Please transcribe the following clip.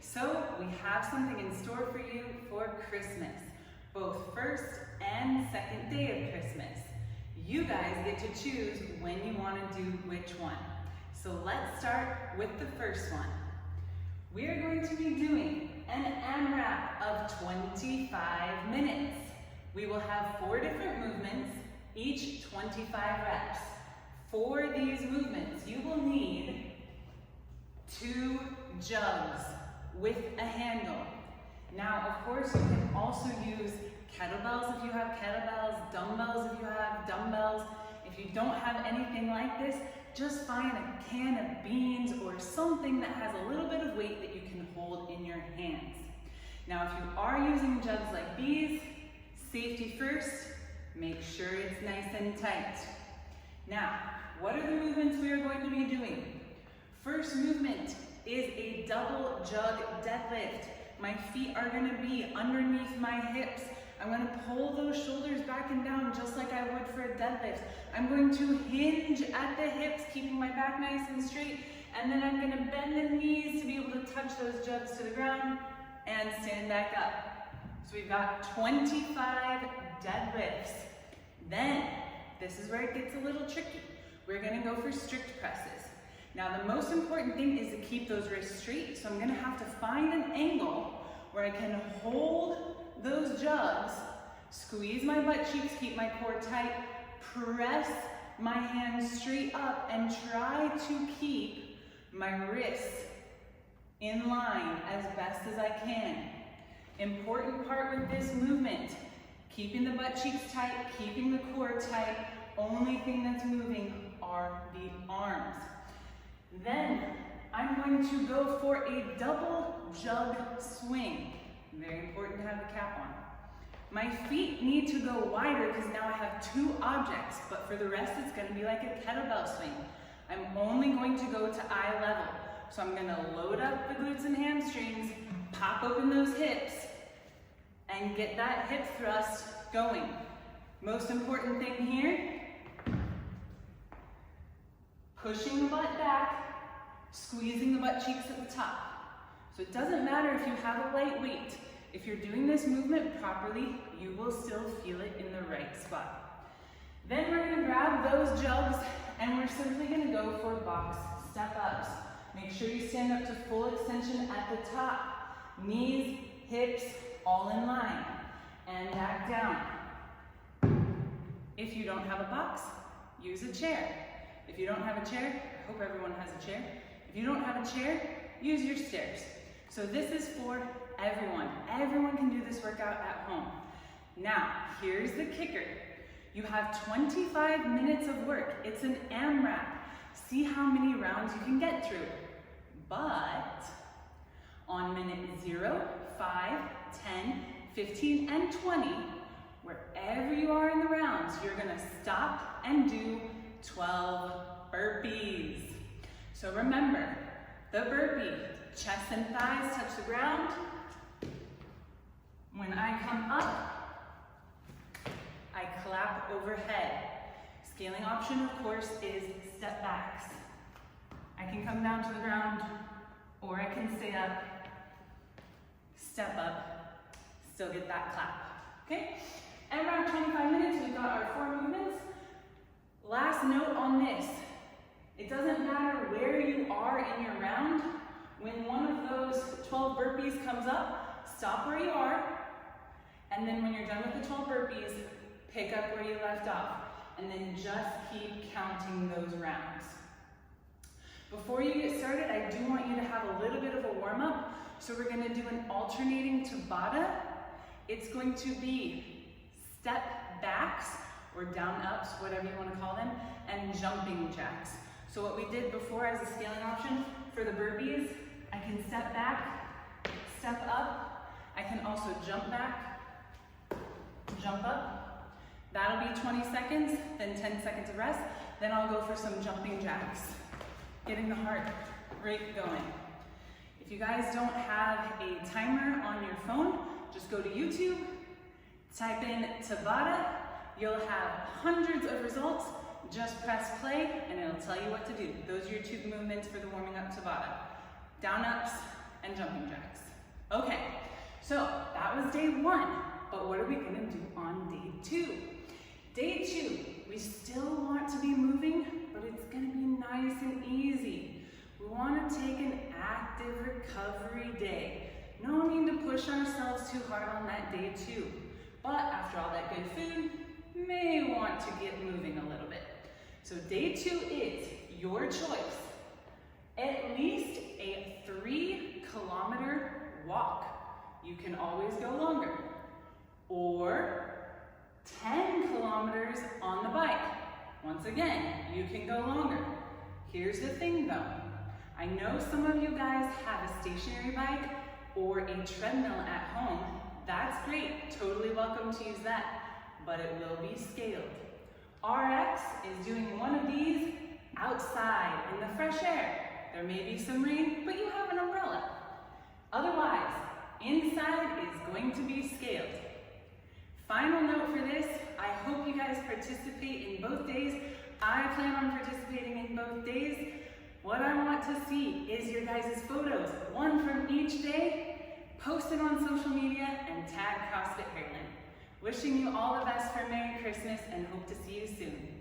So we have something in store for you for Christmas, both first and second day of Christmas. You guys get to choose when you want to do which one. So let's start with the first one. We are going to be doing an AMRAP of 25 minutes. We will have 4 different movements, each 25 reps. For these movements, you will need 2 jugs with a handle. Now, of course, you can also use kettlebells if you have kettlebells, dumbbells if you have dumbbells. If you don't have anything like this, just find a can of beans or something that has a little bit of weight that you can hold in your hands. Now, if you are using jugs like these, safety first, make sure it's nice and tight. Now, what are the movements we are going to be doing? First movement is a double jug deadlift. My feet are going to be underneath my hips. I'm going to pull those shoulders back and down just like I would for a deadlift. I'm going to hinge at the hips, keeping my back nice and straight, and then I'm going to bend the knees to be able to touch those jugs to the ground and stand back up. So we've got 25 deadlifts. Then, this is where it gets a little tricky. We're going to go for strict presses. Now, the most important thing is to keep those wrists straight, so I'm going to have to find an angle where I can hold those jugs, squeeze my butt cheeks, keep my core tight, press my hands straight up, and try to keep my wrists in line as best as I can. Important part with this movement, keeping the butt cheeks tight, keeping the core tight. Only thing that's moving are the arms. Then I'm going to go for a double jug swing. Very important to have the cap on. My feet need to go wider because now I have 2 objects, but for the rest it's going to be like a kettlebell swing. I'm only going to go to eye level. So I'm going to load up the glutes and hamstrings, pop open those hips, and get that hip thrust going. Most important thing here, pushing the butt back, squeezing the butt cheeks at the top. So it doesn't matter if you have a light weight. If you're doing this movement properly, you will still feel it in the right spot. Then we're going to grab those jugs and we're simply going to go for box step-ups. Make sure you stand up to full extension at the top. Knees, hips, all in line. And back down. If you don't have a box, use a chair. If you don't have a chair, I hope everyone has a chair. If you don't have a chair, use your stairs. So this is for everyone. Everyone can do this workout at home. Now, here's the kicker. You have 25 minutes of work. It's an AMRAP. See how many rounds you can get through. But on minute 0, 5, 10, 15, and 20, wherever you are in the rounds, you're gonna stop and do 12 burpees. So remember, the burpee, chest and thighs touch the ground. When I come up, I clap overhead. Scaling option, of course, is step backs. I can come down to the ground, or I can stay up, step up, still get that clap, okay? And around 25 minutes, we've got our 4 movements. Last note on this, it doesn't matter where you are in your round. When one of those 12 burpees comes up, stop where you are, and then when you're done with the 12 burpees, pick up where you left off, and then just keep counting those rounds. Before you get started, I do want you to have a little bit of a warm-up, so we're going to do an alternating Tabata. It's going to be step backs, or down ups, whatever you want to call them, and jumping jacks. So what we did before as a scaling option for the burpees, I can step back, step up. I can also jump back, jump up. That'll be 20 seconds, then 10 seconds of rest. Then I'll go for some jumping jacks, getting the heart rate going. If you guys don't have a timer on your phone, just go to YouTube, type in Tabata. You'll have hundreds of results. Just press play and it'll tell you what to do. Those are your 2 movements for the warming up Tabata. Down ups, and jumping jacks. Okay, so that was day 1, but what are we gonna do on day 2? Day 2, we still want to be moving, but it's gonna be nice and easy. We wanna take an active recovery day. No need to push ourselves too hard on that day 2. But after all that good food, may want to get moving a little bit. So day 2 is your choice. At least a 3-kilometer walk. You can always go longer. Or 10 kilometers on the bike. Once again, you can go longer. Here's the thing though. I know some of you guys have a stationary bike or a treadmill at home. That's great, totally welcome to use that, but it will be scaled. RX is doing one of these outside in the fresh air. There may be some rain, but you have an umbrella. Otherwise, inside is going to be scaled. Final note for this, I hope you guys participate in both days. I plan on participating in both days. What I want to see is your guys' photos, one from each day, post it on social media and tag CrossFit Heerlen. Wishing you all the best for Merry Christmas and hope to see you soon.